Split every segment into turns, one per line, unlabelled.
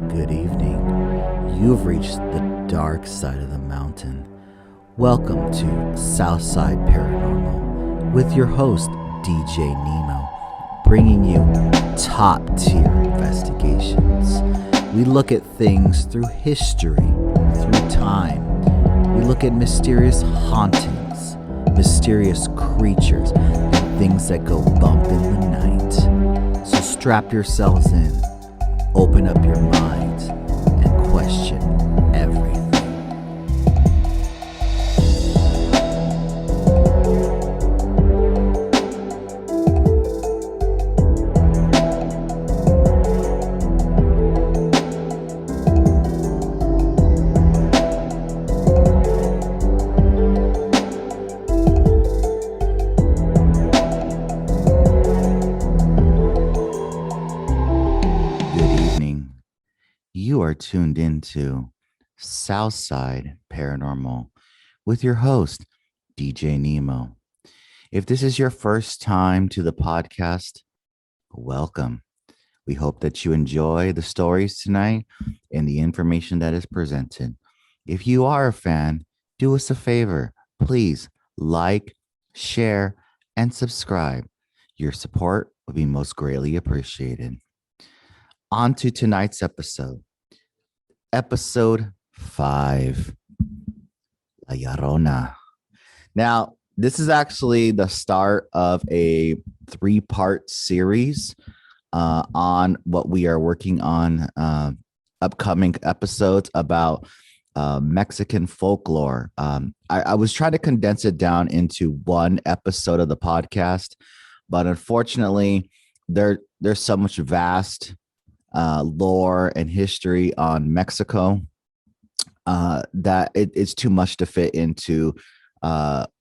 Good evening. You've reached the dark side of the mountain. Welcome to South Side Paranormal with your host, DJ Nemo, bringing you top tier investigations. We look at things through history, through time. We look at mysterious hauntings, mysterious creatures, and things that go bump in the night. So strap yourselves in, open up your minds, and question everything. You are tuned into South Side Paranormal with your host, DJ Nemo. If this is your first time to the podcast, welcome. We hope that you enjoy the stories tonight and the information that is presented. If you are a fan, do us a favor. Please like, share, and subscribe. Your support would be most greatly appreciated. On to tonight's episode. Episode 5, La Llorona. Now, this is actually the start of a 3-part series on what we are working on, upcoming episodes about Mexican folklore. I was trying to condense it down into one episode of the podcast, but unfortunately, there's so much vast lore and history on Mexico that it's too much to fit into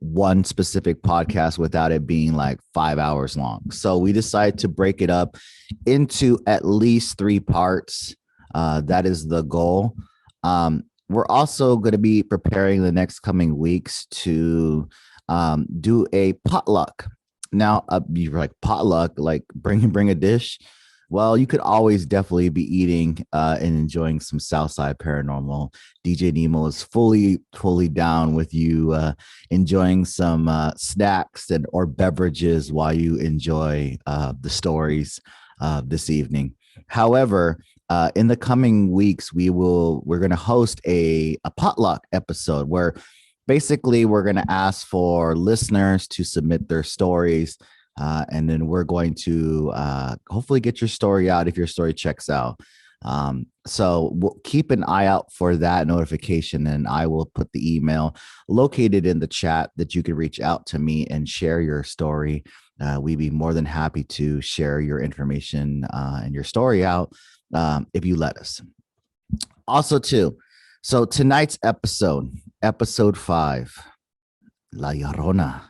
one specific podcast without it being like 5 hours long. So we decided to break it up into at least 3 parts. That is the goal. We're also going to be preparing the next coming weeks to do a potluck. Now, you're like, potluck, like bring a dish. Well, you could always definitely be eating and enjoying some Southside Paranormal. DJ Nemo is fully down with you enjoying some snacks or beverages while you enjoy the stories this evening. However, in the coming weeks, we're going to host a potluck episode where basically we're going to ask for listeners to submit their stories. And then we're going to hopefully get your story out if your story checks out. So we'll keep an eye out for that notification, and I will put the email located in the chat that you can reach out to me and share your story. We'd be more than happy to share your information and your story out if you let us. Also, too, so tonight's episode 5, La Llorona.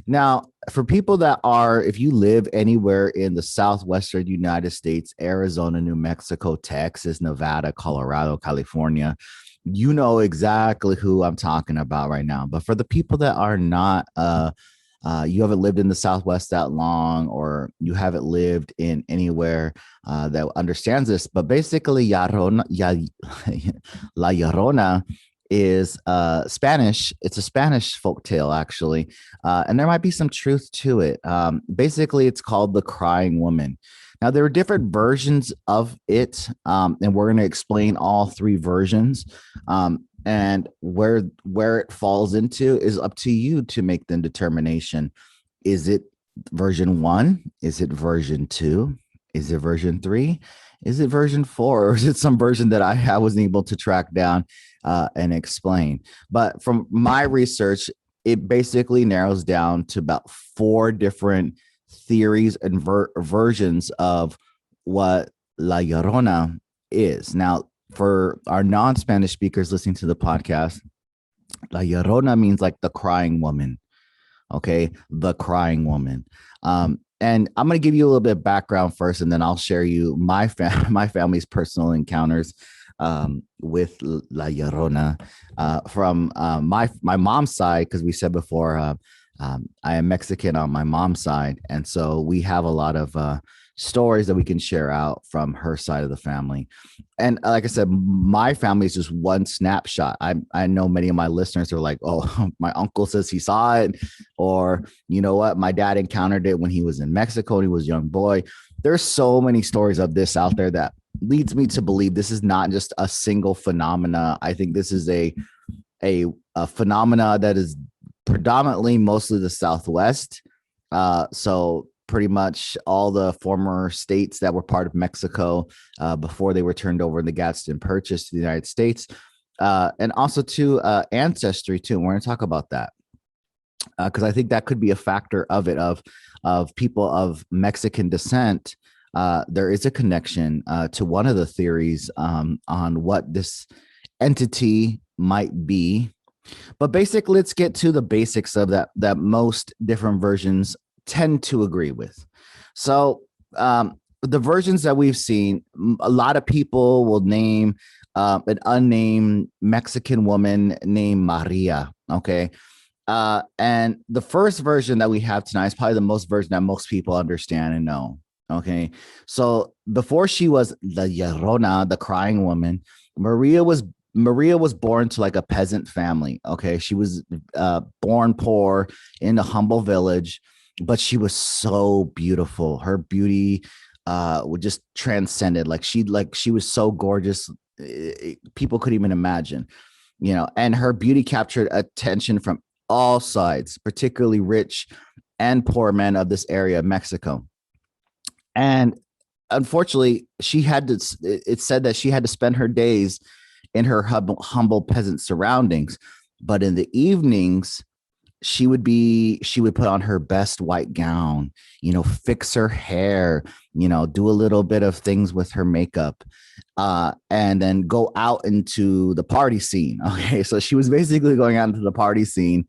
Now, for people that if you live anywhere in the southwestern United States, Arizona, New Mexico, Texas, Nevada, Colorado, California, you know exactly who I'm talking about right now. But for the people that are not, you haven't lived in the Southwest that long, or you haven't lived in anywhere that understands this. But basically, La Llorona is Spanish. It's a Spanish folktale, actually, and there might be some truth to it. Basically, it's called the Crying Woman. Now, there are different versions of it, and we're going to explain all 3 versions. And where it falls into is up to you to make the determination. Is it version 1? Is it version 2? Is it version 3? Is it version 4? Or is it some version that I wasn't able to track down and explain? But from my research, it basically narrows down to about 4 different theories and versions of what La Llorona is. Now, for our non-Spanish speakers listening to the podcast, La Llorona means like the crying woman. Okay, the crying woman. And I'm going to give you a little bit of background first, and then I'll share you my family's personal encounters with La Llorona from my mom's side, because we said before I am Mexican on my mom's side, and so we have a lot of stories that we can share out from her side of the family. And like I said, my family is just one snapshot. I know many of my listeners are like, oh, my uncle says he saw it, or you know what, my dad encountered it when he was in Mexico and he was a young boy. There's so many stories of this out there that leads me to believe this is not just a single phenomena. I think this is a phenomena that is predominantly mostly the Southwest. So pretty much all the former states that were part of Mexico before they were turned over in the Gadsden Purchase to the United States, and also to ancestry too. And we're going to talk about that because I think that could be a factor of it, of people of Mexican descent. There is a connection to one of the theories on what this entity might be. But basically, let's get to the basics of that most different versions tend to agree with. So the versions that we've seen, a lot of people will name an unnamed Mexican woman named Maria. Okay. And the first version that we have tonight is probably the most version that most people understand and know. Okay. So before she was the Llorona, the crying woman, Maria was born to like a peasant family. Okay. She was born poor in a humble village, but she was so beautiful. Her beauty would just transcended. Like she was so gorgeous. People couldn't even imagine, you know, and her beauty captured attention from all sides, particularly rich and poor men of this area of Mexico. And unfortunately, it's said that she had to spend her days in her humble peasant surroundings. But in the evenings, she would put on her best white gown, you know, fix her hair, you know, do a little bit of things with her makeup, and then go out into the party scene. Okay. So she was basically going out into the party scene.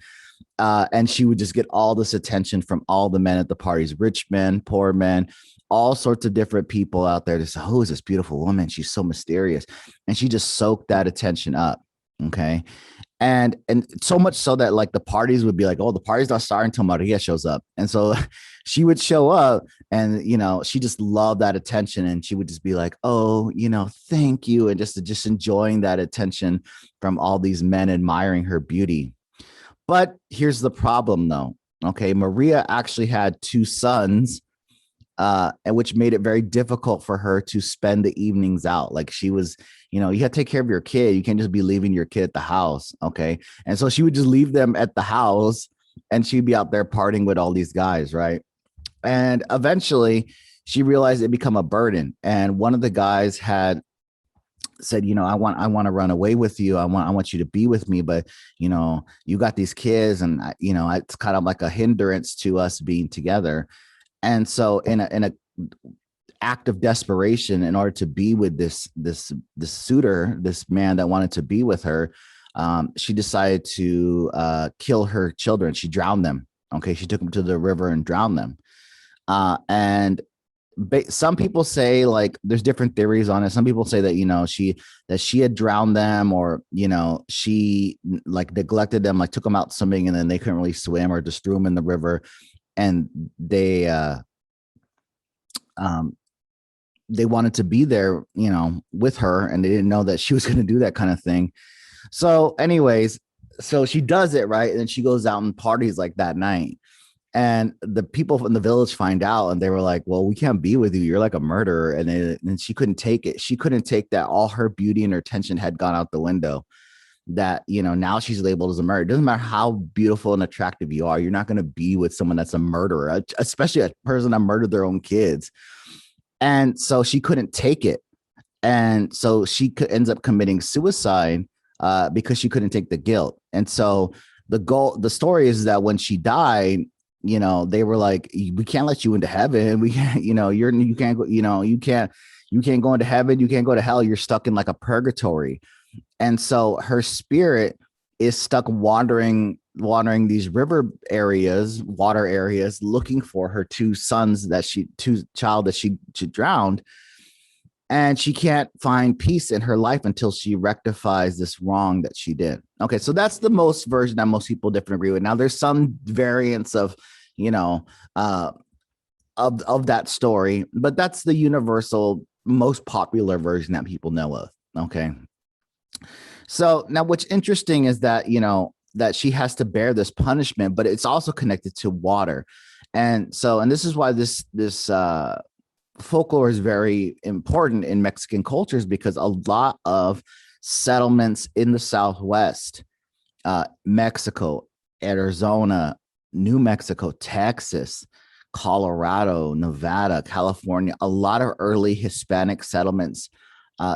And she would just get all this attention from all the men at the parties, rich men, poor men, all sorts of different people out there to say, who is this beautiful woman? She's so mysterious. And she just soaked that attention up. Okay. And so much so that like the parties would be like, oh, the party's not starting until Maria shows up. And so she would show up and, you know, she just loved that attention. And she would just be like, oh, you know, thank you. And just enjoying that attention from all these men admiring her beauty. But here's the problem, though. Okay. Maria actually had 2 sons, and which made it very difficult for her to spend the evenings out. Like she was, you know, you have to take care of your kid. You can't just be leaving your kid at the house. Okay. And so she would just leave them at the house and she'd be out there partying with all these guys. Right. And eventually she realized it become a burden. And one of the guys had said, you know, I want to run away with you. I want you to be with me, but you know, you got these kids and you know, it's kind of like a hindrance to us being together. And so in a act of desperation, in order to be with this suitor, this man that wanted to be with her, she decided to kill her children. She drowned them. Okay. She took them to the river and drowned them. And some people say, like, there's different theories on it. Some people say that, you know, she had drowned them, or, you know, she like neglected them, like took them out swimming and then they couldn't really swim, or just threw them in the river. And they wanted to be there, you know, with her, and they didn't know that she was going to do that kind of thing. So anyways, so she does it, right? And then she goes out and parties like that night. And the people from the village find out, and they were like, well, we can't be with you. You're like a murderer. And she couldn't take it. She couldn't take that all her beauty and her attention had gone out the window. That, you know, now she's labeled as a murderer. It doesn't matter how beautiful and attractive you are. You're not going to be with someone that's a murderer, especially a person that murdered their own kids. And so she couldn't take it. And so she ends up committing suicide because she couldn't take the guilt. And so the story is that when she died, you know, they were like, we can't let you into heaven. We can't, you know, you can't go, you know, you can't go into heaven. You can't go to hell. You're stuck in like a purgatory. And so her spirit is stuck wandering these water areas, looking for her 2 sons child that she drowned. And she can't find peace in her life until she rectifies this wrong that she did. Okay, so that's the most version that most people different agree with. Now, there's some variants of, you know, of that story, but that's the universal, most popular version that people know of. Okay. So now what's interesting is that, that she has to bear this punishment, but it's also connected to water. And this is why this folklore is very important in Mexican cultures, because a lot of settlements in the Southwest, Mexico, Arizona, New Mexico, Texas, Colorado, Nevada, California, a lot of early Hispanic settlements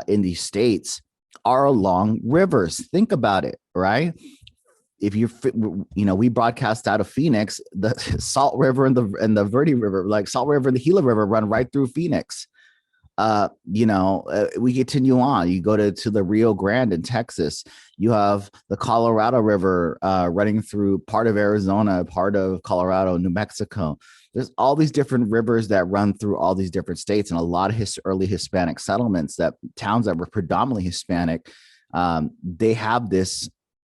in these states are along rivers. Think about it, right? If we broadcast out of Phoenix, the Salt River and the Verde River, like Salt River and the Gila River, run right through Phoenix. We continue on. You go to the Rio Grande in Texas. You have the Colorado River running through part of Arizona, part of Colorado, New Mexico. There's all these different rivers that run through all these different states, and a lot of early Hispanic settlements, that towns that were predominantly Hispanic, they have this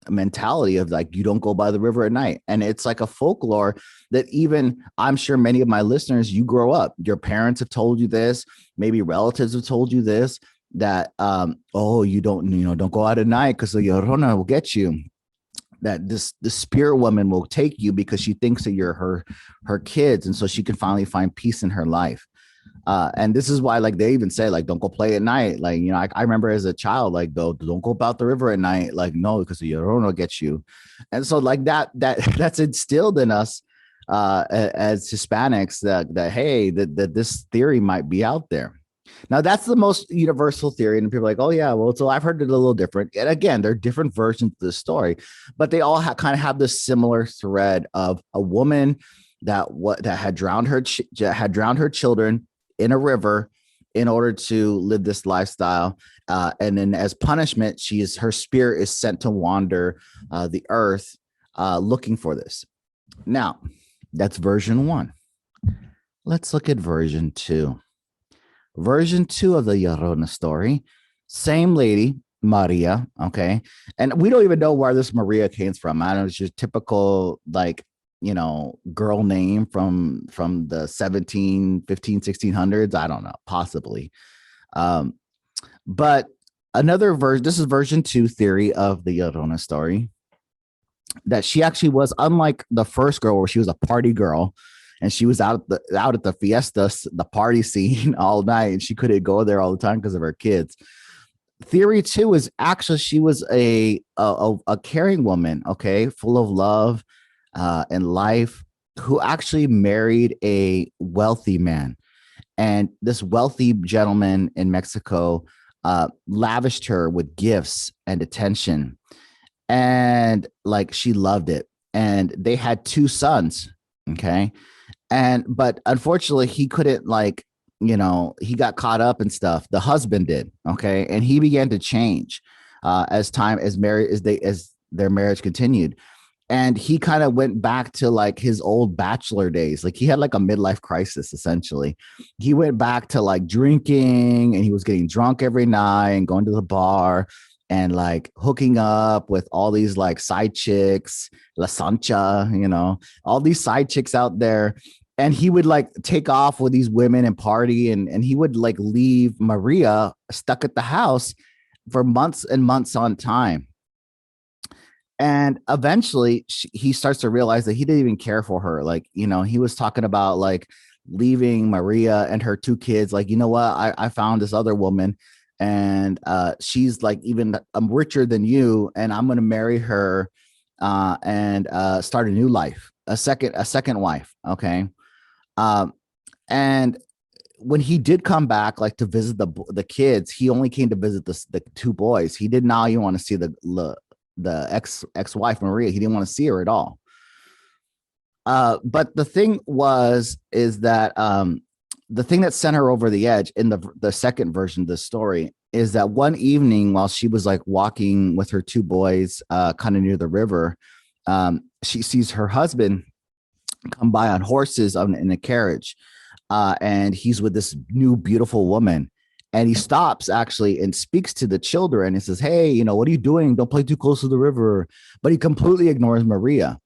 mentality of like, you don't go by the river at night. And it's like a folklore that even, I'm sure many of my listeners, you grow up, your parents have told you this, maybe relatives have told you this, that you don't go out at night because the Llorona will get you, that the spirit woman will take you because she thinks that you're her kids, and so she can finally find peace in her life. And this is why, like, they even say, like, don't go play at night. Like, I remember as a child, like, don't go about the river at night. Like, no, because the Llorona gets you. And so like that's instilled in us as Hispanics that hey, that this theory might be out there. Now, that's the most universal theory. And people are like, oh, yeah, well, so I've heard it a little different. And again, there are different versions of the story, but they all kind of have this similar thread of a woman that had drowned her children in a river in order to live this lifestyle. And then as punishment, her spirit is sent to wander the earth looking for this. Now, that's version 1. Let's look at version 2. Version 2 of the Llorona story. Same lady, Maria. Okay. And we don't even know where this Maria came from. I don't know. It's just typical, like, girl name from the 1600s. I don't know, possibly. But another version, this is version 2 theory of the Llorona story, that she actually was, unlike the first girl where she was a party girl and she was out at the fiestas, the party scene all night, and she couldn't go there all the time because of her kids. Theory 2 is actually she was a caring woman, okay, full of love and life, who actually married a wealthy man. And this wealthy gentleman in Mexico lavished her with gifts and attention. And like, she loved it. And they had 2 sons. Okay. But unfortunately, he couldn't, like, he got caught up in stuff. The husband did. Okay. And he began to change as their marriage continued. And he kind of went back to like his old bachelor days. Like, he had like a midlife crisis, essentially. He went back to like drinking, and he was getting drunk every night and going to the bar and like hooking up with all these like side chicks, La Sancha, all these side chicks out there. And he would like take off with these women and party, and he would like leave Maria stuck at the house for months and months on time. And eventually he starts to realize that he didn't even care for her. Like, he was talking about like leaving Maria and her 2 kids. Like, you know what? I found this other woman, and she's like, even I'm richer than you, and I'm going to marry her and start a new life, a second wife. Okay. And when he did come back, like, to visit the kids, he only came to visit the 2 boys. He did not even want to see the ex-wife Maria. He didn't want to see her at all. But the thing is that the thing that sent her over the edge in the second version of the story is that one evening, while she was like walking with her 2 boys kind of near the river, she sees her husband come by on horses in a carriage, and he's with this new beautiful woman. And he stops actually and speaks to the children and says, hey, what are you doing? Don't play too close to the river. But he completely ignores Maria.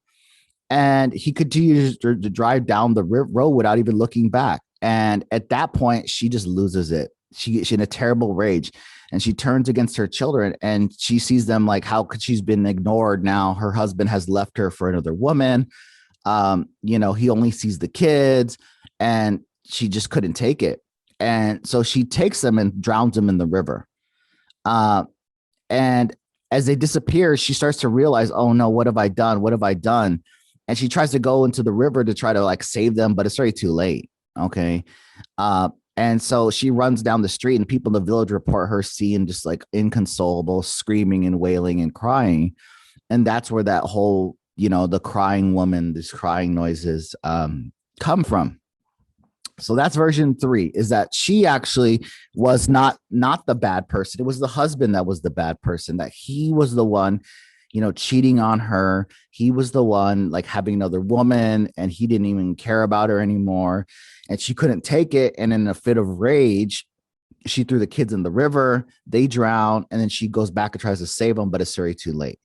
And he continues to drive down the road without even looking back. And at that point, she just loses it. She's in a terrible rage, and she turns against her children, and she sees them like how could she's been ignored. Now her husband has left her for another woman. He only sees the kids, and she just couldn't take it. And so she takes them and drowns them in the river. And as they disappear, she starts to realize, oh no, what have I done? What have I done? And she tries to go into the river to try to like save them, but it's already too late. Okay. And so she runs down the street, and people in the village report her seeing just like inconsolable, screaming and wailing and crying. And that's where that whole, the crying woman, these crying noises come from. So that's version 3, is that she actually was not the bad person. It was the husband that was the bad person, that he was the one, cheating on her. He was the one like having another woman, and he didn't even care about her anymore. And she couldn't take it. And in a fit of rage, she threw the kids in the river. They drown. And then she goes back and tries to save them, but it's already too late.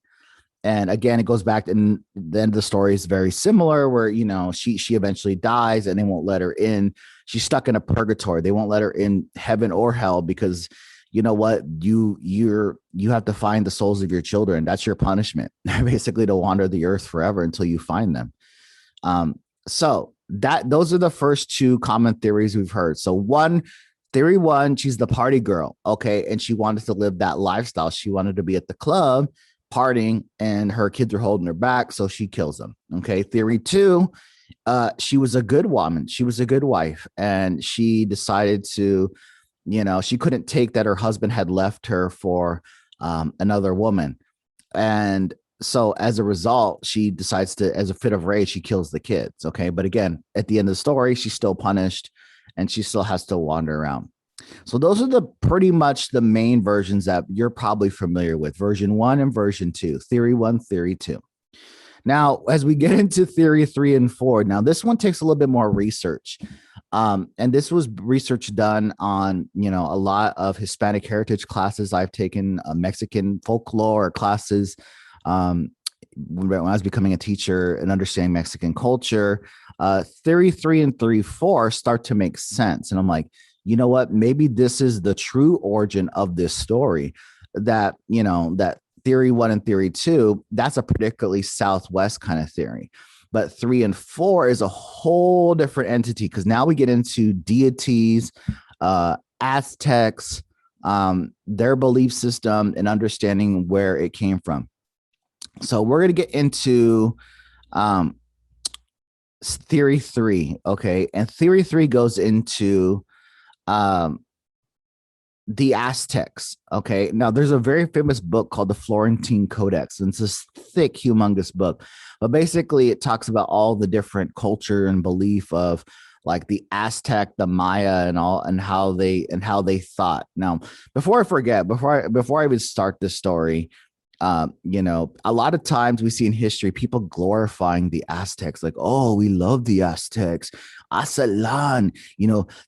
And again, it goes back, and then the story is very similar where, she eventually dies and they won't let her in. She's stuck in a purgatory. They won't let her in heaven or hell because you know what? You have to find the souls of your children. That's your punishment, basically, to wander the earth forever until you find them. So those are the first 2 common theories we've heard. So theory 1, she's the party girl. Okay. And she wanted to live that lifestyle. She wanted to be at the club partying, and her kids are holding her back, so she kills them. Okay. Theory 2, she was a good woman. She was a good wife, and she decided to, she couldn't take that her husband had left her for another woman. And so as a result, she decides to, as a fit of rage, she kills the kids. Okay. But again, at the end of the story, she's still punished, and she still has to wander around. So those are pretty much the main versions that you're probably familiar with: version 1 and version 2, theory 1, theory 2. Now, as we get into theory 3 and 4, now this one takes a little bit more research. And this was research done on, a lot of Hispanic heritage classes. I've taken Mexican folklore classes when I was becoming a teacher and understanding Mexican culture. Theory 3 and theory 4 start to make sense. And I'm like, you know what? Maybe this is the true origin of this story, that, that theory 1 and theory 2, that's a particularly Southwest kind of theory. But 3 and 4 is a whole different entity, because now we get into deities, Aztecs, their belief system, and understanding where it came from. So we're going to get into theory 3. Okay. And theory 3 goes into the Aztecs. Okay. Now there's a very famous book called the Florentine Codex, and it's this thick, humongous book, but basically it talks about all the different culture and belief of like the Aztec, the Maya, and all, and how they thought. Now, before I forget, before I even start this story, a lot of times we see in history people glorifying the Aztecs, like, oh, we love the Aztecs. Aztlan,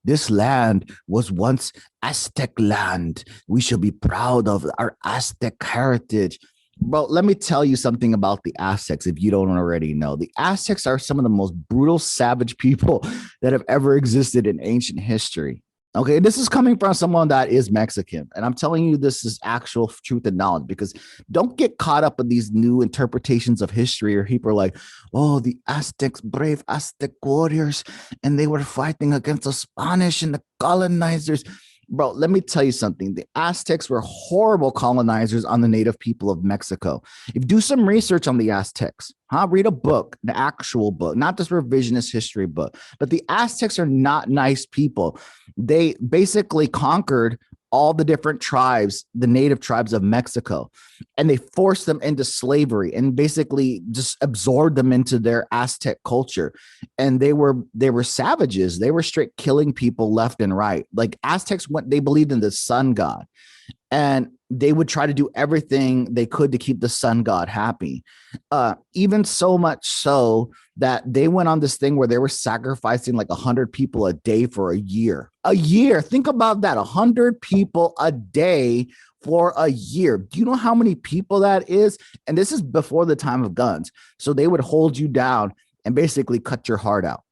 this land was once Aztec land. We should be proud of our Aztec heritage. But let me tell you something about the Aztecs, if you don't already know. The Aztecs are some of the most brutal, savage people that have ever existed in ancient history. Okay, this is coming from someone that is Mexican, and I'm telling you this is actual truth and knowledge, because don't get caught up in these new interpretations of history, or people are like, oh, the Aztecs, brave Aztec warriors, and they were fighting against the Spanish and the colonizers. Bro, let me tell you something. The Aztecs were horrible colonizers on the native people of Mexico. If you do some research on the Aztecs, read a book, the actual book, not this revisionist history book. But the Aztecs are not nice people. They basically conquered all the different tribes, the native tribes of Mexico, and they forced them into slavery and basically just absorbed them into their Aztec culture. And they were savages. They were straight killing people left and right. Like Aztecs they believed in the sun god. and they would try to do everything they could to keep the sun god happy. Even so much so that they went on this thing where they were sacrificing like 100 people a day for a year. A year. Think about that. 100 people a day for a year. Do you know how many people that is? And this is before the time of guns. So they would hold you down and basically cut your heart out.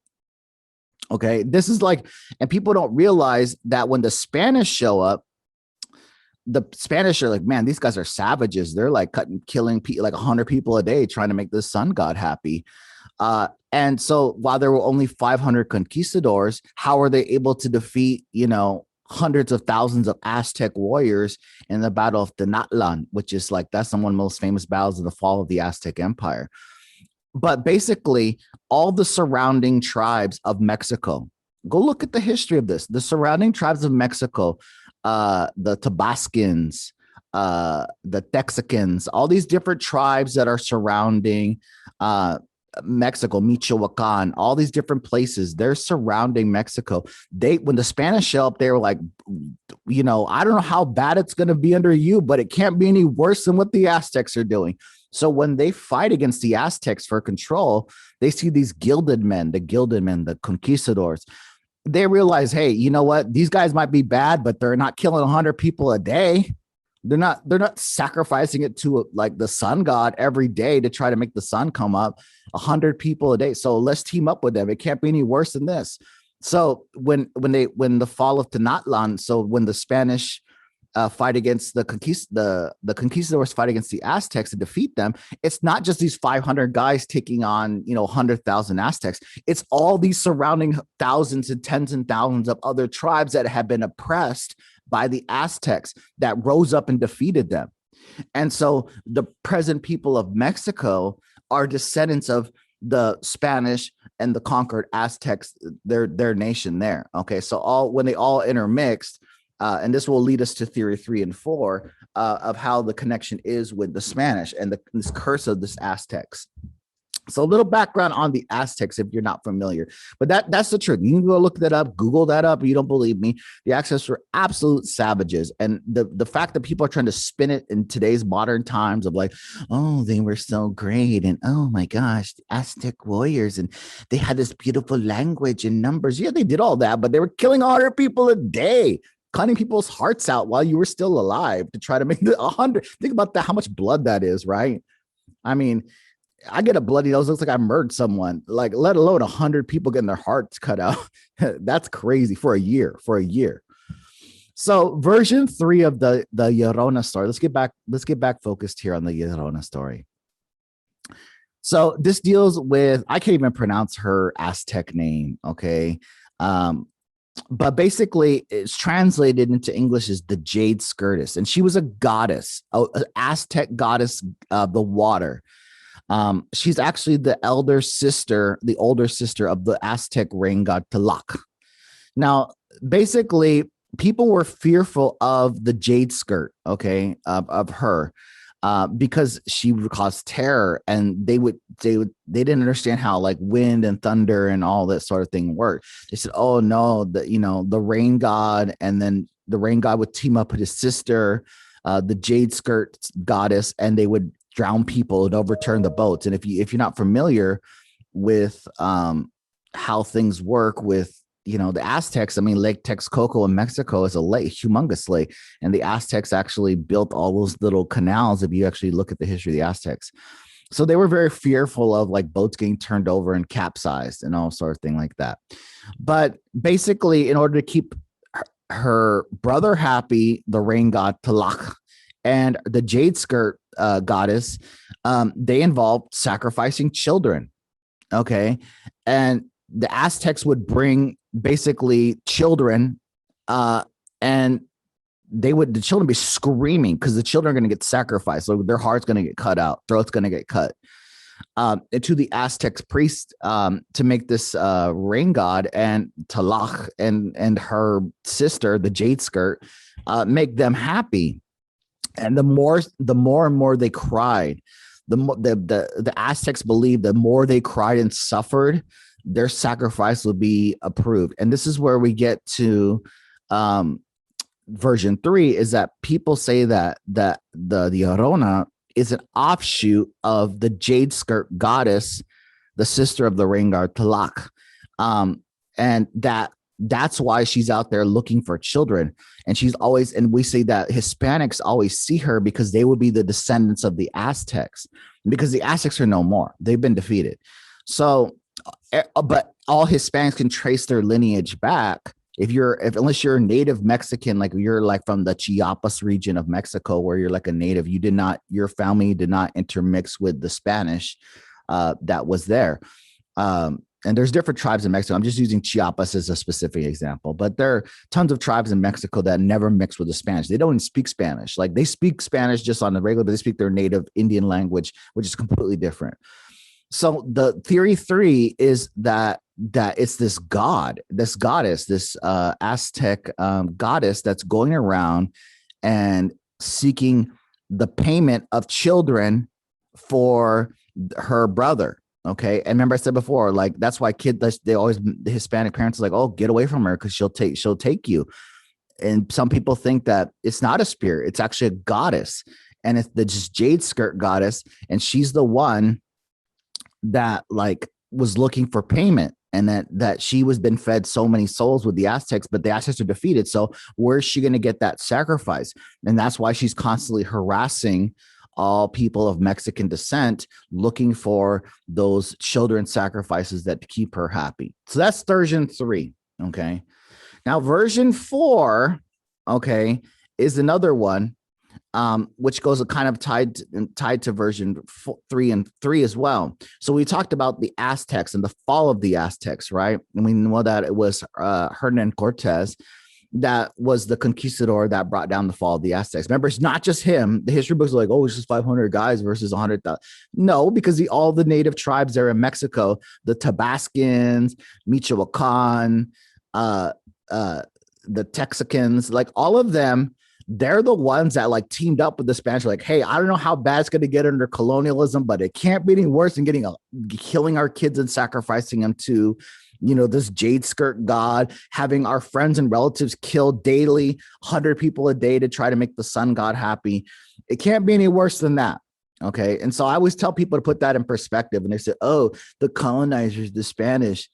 Okay. This is like, and people don't realize that when the Spanish show up, the Spanish are like, man, these guys are savages. They're like killing like 100 people a day trying to make the sun god happy. And so while there were only 500 conquistadors, how are they able to defeat, hundreds of thousands of Aztec warriors in the Battle of Tenochtitlan, which is like, that's one of the most famous battles of the fall of the Aztec Empire. But basically, all the surrounding tribes of Mexico, go look at the history of this. The surrounding tribes of Mexico, the Tabascans, the Texicans, all these different tribes that are surrounding Mexico, Michoacan, all these different places, they're surrounding Mexico. When the Spanish show up, they were like, I don't know how bad it's going to be under you, but it can't be any worse than what the Aztecs are doing. So when they fight against the Aztecs for control, they see these gilded men, the conquistadors. They realize, hey, you know what? These guys might be bad, but they're not killing 100 people a day. They're not sacrificing it to like the sun god every day to try to make the sun come up. 100 people a day. So let's team up with them. It can't be any worse than this. So when the fall of Tenochtitlan, so when the Spanish fight against the conquistadors fight against the Aztecs to defeat them, it's not just these 500 guys taking on 100,000 Aztecs. It's all these surrounding thousands and tens and thousands of other tribes that have been oppressed by the Aztecs that rose up and defeated them. And so the present people of Mexico are descendants of the Spanish and the conquered Aztecs, their nation there. Okay, so when they all intermixed, and this will lead us to theory 3 and 4 of how the connection is with the Spanish and this curse of this Aztecs. So a little background on the Aztecs if you're not familiar, but that's the truth. You can go look that up, Google that up. You don't believe me. The Aztecs were absolute savages. And the fact that people are trying to spin it in today's modern times of like, oh, they were so great. And oh my gosh, the Aztec warriors. And they had this beautiful language and numbers. Yeah, they did all that, but they were killing 100 people a day, cutting people's hearts out while you were still alive to try to make the 100. Think about that, how much blood that is, right? I mean, I get a bloody nose, looks like I murdered someone, like let alone 100 people getting their hearts cut out. That's crazy for a year. So version 3 of the Llorona story. Let's get back focused here on the Llorona story. So this deals with, I can't even pronounce her Aztec name. Okay. But basically it's translated into English as the Jade Skirtis. And she was a goddess, an Aztec goddess of the water. She's actually the older sister of the Aztec rain god Tlaloc. Now, basically, people were fearful of the jade skirt, okay, of her, because she would cause terror, and they didn't understand how like wind and thunder and all that sort of thing worked. They said, oh no, the rain god, and then the rain god would team up with his sister, the jade skirt goddess, and they would drown people and overturn the boats. And if you're not familiar with how things work with the Aztecs, I mean, Lake Texcoco in Mexico is a lake, humongous lake, and the Aztecs actually built all those little canals. If you actually look at the history of the Aztecs, so they were very fearful of like boats getting turned over and capsized and all sort of thing like that. But basically, in order to keep her brother happy, the rain god Tlaloc and the jade skirt goddess, they involved sacrificing children. Okay. And the Aztecs would bring basically children, and the children be screaming because the children are going to get sacrificed. So their heart's going to get cut out, throat's going to get cut. To the Aztec priest, to make this rain god and Tlaloc and her sister, the jade skirt, make them happy. And the more and more they cried, the Aztecs believed the more they cried and suffered, their sacrifice would be approved. And this is where we get to version 3 is that people say that the Llorona is an offshoot of the jade skirt goddess, the sister of the rain god Tlaloc. And that's why she's out there looking for children. And she's always, and we say that Hispanics always see her because they would be the descendants of the Aztecs, because the Aztecs are no more. They've been defeated. So, but all Hispanics can trace their lineage back. Unless you're a native Mexican, like you're like from the Chiapas region of Mexico, where you're like a native, your family did not intermix with the Spanish that was there. And there's different tribes in Mexico. I'm just using Chiapas as a specific example, but there are tons of tribes in Mexico that never mix with the Spanish. They don't even speak Spanish. Like they speak Spanish just on the regular, but they speak their native Indian language, which is completely different. So the theory 3 is that it's this goddess, this Aztec goddess that's going around and seeking the payment of children for her brother. Okay. And remember I said before, like, that's why the Hispanic parents are like, oh, get away from her, because she'll take you. And some people think that it's not a spirit. It's actually a goddess. And it's the just jade skirt goddess. And she's the one that like was looking for payment, and that she was been fed so many souls with the Aztecs, but the Aztecs are defeated. So where's she going to get that sacrifice? And that's why she's constantly harassing all people of Mexican descent, looking for those children sacrifices that keep her happy. So that's version 3. Okay. Now version 4, okay, is another one, which goes kind of tied to version 3 and 3 as well. So we talked about the Aztecs and the fall of the Aztecs, right? And we know that it was Hernan Cortez that was the conquistador that brought down the fall of the Aztecs. Remember, it's not just him. The history books are like, oh, it's just 500 guys versus 100,000. No, because all the native tribes there in Mexico, the Tabascans, Michoacan, the Texicans, like all of them, they're the ones that like teamed up with the Spanish. Like, hey, I don't know how bad it's going to get under colonialism, but it can't be any worse than killing our kids and sacrificing them to, this jade skirt god, having our friends and relatives killed daily, 100 people a day to try to make the sun god happy. It can't be any worse than that. Okay. And so I always tell people to put that in perspective, and they say, oh, the colonizers, the Spanish.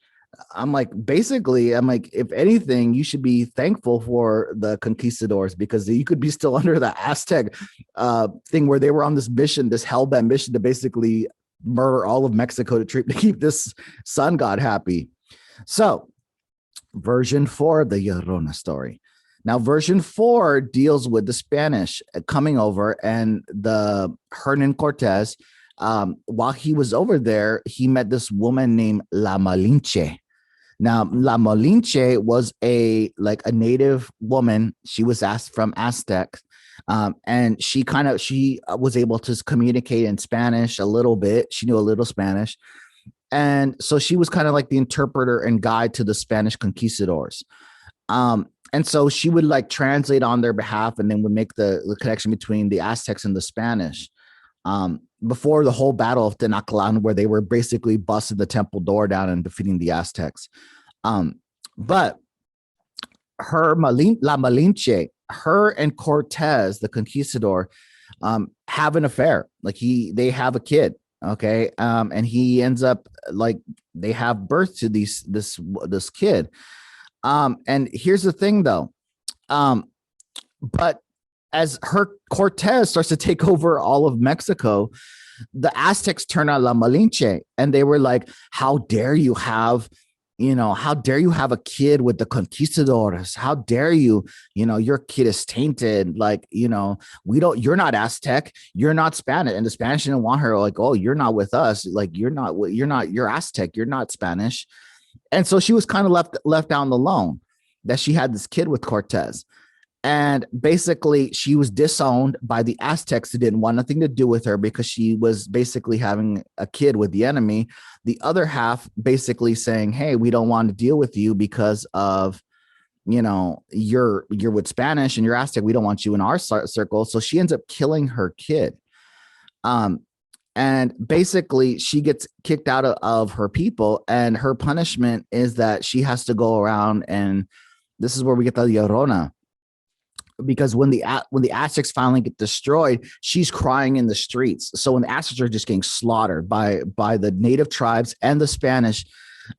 I'm like, if anything, you should be thankful for the conquistadors, because you could be still under the Aztec thing where they were on this mission, this hellbent mission to basically murder all of Mexico to keep this sun god happy. So version 4 of the Llorona story. Now, version 4 deals with the Spanish coming over, and the Hernan Cortez, while he was over there, he met this woman named La Malinche. Now, La Malinche was a native woman. She was asked from Aztec, and she was able to communicate in Spanish a little bit. She knew a little Spanish. And so she was kind of like the interpreter and guide to the Spanish conquistadors. And so she would like translate on their behalf, and then would make the connection between the Aztecs and the Spanish. Before the whole battle of Tenochtitlan, where they were basically busting the temple door down and defeating the Aztecs. But La Malinche, her and Cortez, the conquistador, have an affair. Like they have a kid. Okay. And he ends up they have birth to this kid. And here's the thing though. But as Cortez starts to take over all of Mexico, the Aztecs turn on La Malinche, and they were like, how dare you have a kid with the conquistadors? How dare you, your kid is tainted. Like, you're not Aztec, you're not Spanish. And the Spanish didn't want her, like, oh, you're not with us. Like, you're Aztec, you're not Spanish. And so she was kind of left down alone, that she had this kid with Cortez. And basically she was disowned by the Aztecs, who didn't want nothing to do with her because she was basically having a kid with the enemy. The other half basically saying, hey, we don't want to deal with you because of, you're with Spanish and you're Aztec. We don't want you in our circle. So she ends up killing her kid. And basically she gets kicked out of her people, and her punishment is that she has to go around, and this is where we get the Llorona.
because when the Aztecs finally get destroyed, she's crying in the streets. So when the Aztecs are just getting slaughtered by the native tribes and the Spanish,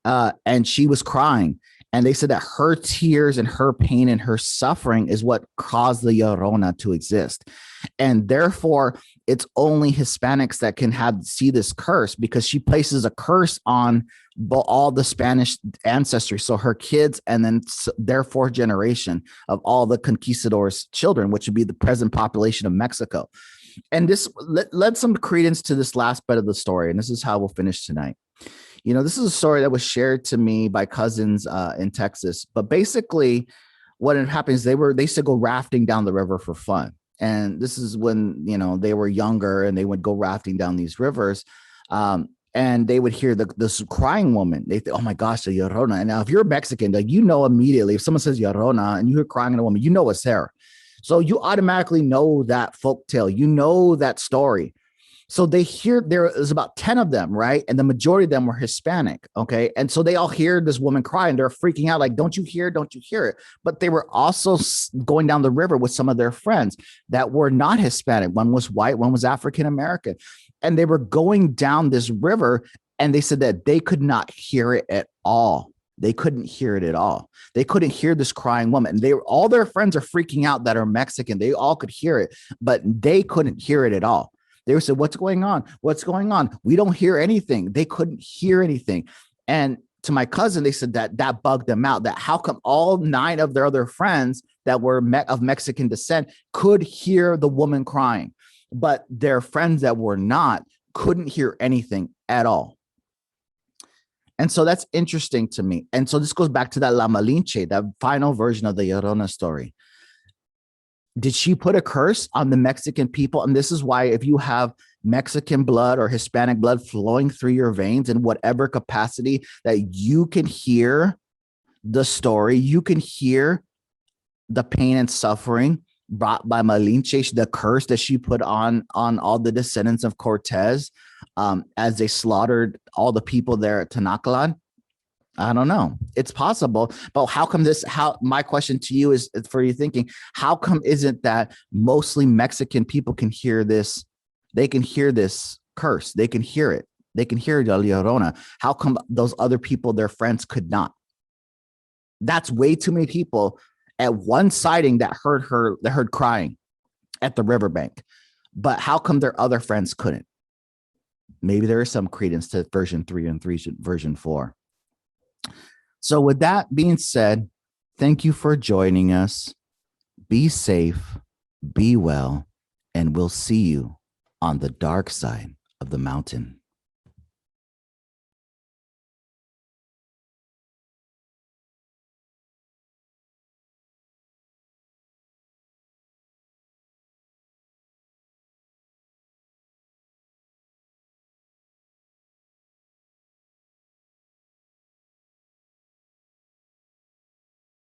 and she was crying. And they said that her tears and her pain and her suffering is what caused the Llorona to exist. And therefore, it's only Hispanics that can see this curse, because she places a curse on all the Spanish ancestry. So her kids, and then their fourth generation of all the conquistadors' children, which would be the present population of Mexico. And this led some credence to this last bit of the story. And this is how we'll finish tonight. This is a story that was shared to me by cousins in Texas. But basically, what had happened is they used to go rafting down the river for fun. And this is when, they were younger, and they would go rafting down these rivers. And they would hear this crying woman. They think, oh my gosh, the Llorona. And now if you're Mexican, like, immediately, if someone says Llorona and you hear crying in a woman, it's her. So you automatically know that folk tale, that story. So there was about 10 of them, right? And the majority of them were Hispanic, okay? And so they all hear this woman cry, and they're freaking out, like, don't you hear it? But they were also going down the river with some of their friends that were not Hispanic. One was white, one was African-American. And they were going down this river, and they said that they could not hear it at all. They couldn't hear it at all. They couldn't hear this crying woman. All their friends are freaking out that are Mexican. They all could hear it, but they couldn't hear it at all. They said, what's going on? What's going on? We don't hear anything. They couldn't hear anything. And to my cousin, they said that bugged them out, that how come all 9 of their other friends that were of Mexican descent could hear the woman crying, but their friends that were not couldn't hear anything at all. And so that's interesting to me. And so this goes back to that La Malinche, that final version of the Llorona story. Did she put a curse on the Mexican people? And this is why, if you have Mexican blood or Hispanic blood flowing through your veins in whatever capacity, that you can hear the story, you can hear the pain and suffering brought by Malinche, the curse that she put on all the descendants of Cortez as they slaughtered all the people there at Tenochtitlan. I don't know. It's possible, but how come my question to you is for you thinking, how come isn't that mostly Mexican people can hear this? They can hear this curse. They can hear it. They can hear La Llorona. How come those other people, their friends, could not? That's way too many people at one sighting that heard crying at the riverbank. But how come their other friends couldn't? Maybe there is some credence to version 3 and version 4. So with that being said, thank you for joining us. Be safe, be well, and we'll see you on the dark side of the mountain.